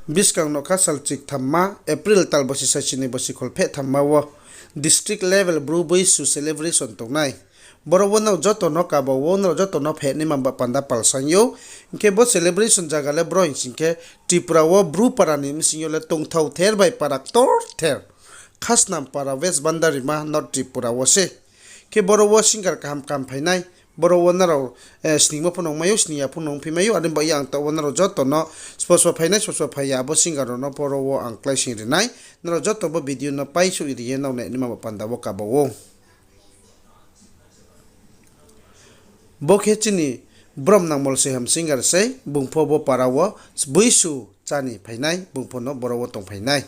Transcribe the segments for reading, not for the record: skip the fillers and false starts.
biskang no khasal chik thamma April tal bosi sachini bosi kholphe thamma wo district level bru boisu celebration tongnai boro no joto no kabo wono joto no phe ni mamba panda palsangyo ke bo celebration jagale bro singke tripura wo bru parani msingyo le tongthau ther bai parak tor ther khasnampara west bandari ma not tripura wo se ke boro wo singar kam phainai boro wonaro sningma phonong mayo snia phonong phimayo adem bai ang ta wonaro joto no sponsor phainai sponsor phaya bo singaro no boro wo angklai singrinai naro joto bo video no pai su iri no ne nima panda bo kabo wo bokhechini brom nangmol se ham singar se bungpho bo parawo boisu chani phainai bungpho no boro wo tong phainai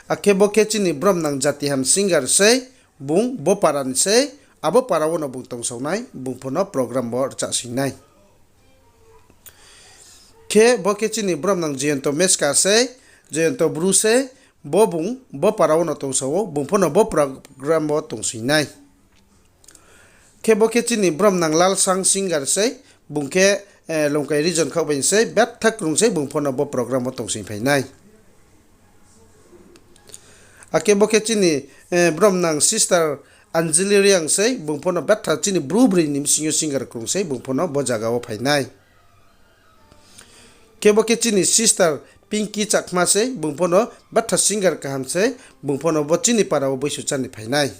akhe bokhechini brom nang jati ham singar se bung bo paran se abo parawo no bung tong sawnai bungpho no program bo cha singnai ke bokhechini brom nang jento meska se jento bru se bo bung bo parawo no tong sawo bungpho no bo program bo tong singnai ke bokhechini brom nang lal sang singar se bungke longkai region khawben se bat thak rung se bungpho no bo program bo tong sin phainai ake bokhechini brom nang sister Anjali riang se bungpho no bat thak chini bru bri nim singyo singar krung se bungpho no bo jaga wo phainai ke bokhechini sister Pinky chakma se bungpho no bat thak singar kaham se bungpho no bo chini para wo boisu chani phainai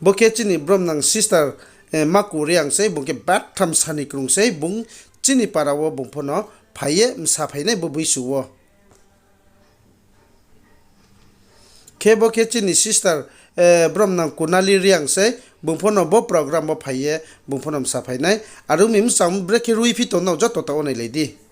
bokhechini brom nang sister maku riang se bungke bat tham sani krung se bung chini para wo bungpho no phaye msa phainai bo boisu wo ke bokhechini sister brom nang kunali riang se bungpho no bo program bo phaye bungpho no msa phainai aru mim sam breke rui phi to no joto ta onai leidi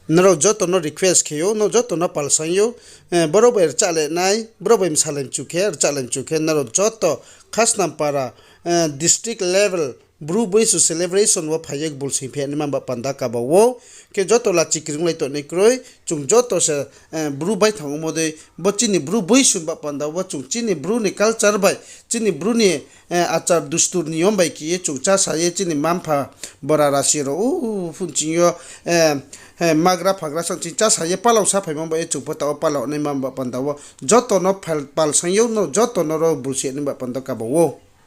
naro joto no request kheyo no joto no palsangyo borober chale nai borobem salem chukhe naro joto khasnampara district level bru boisu celebration wo phayek bulsi phe ni mamba panda ka ba wo ke joto la chikring lai to ne kroi chung joto se bru bai thang mode bo chini bru boisu ba panda wo chung chini bru ni culture bai chini bru ni achar dustur niyom bai ki chung cha sa ye chini mampha bora rasi ro funchingyo magra phagra sang cha sa ye palau sa phai mamba e chung pata palau ne mamba panda wo joto no pal sang yo no joto no ro bulsi ni ba panda ka ba wo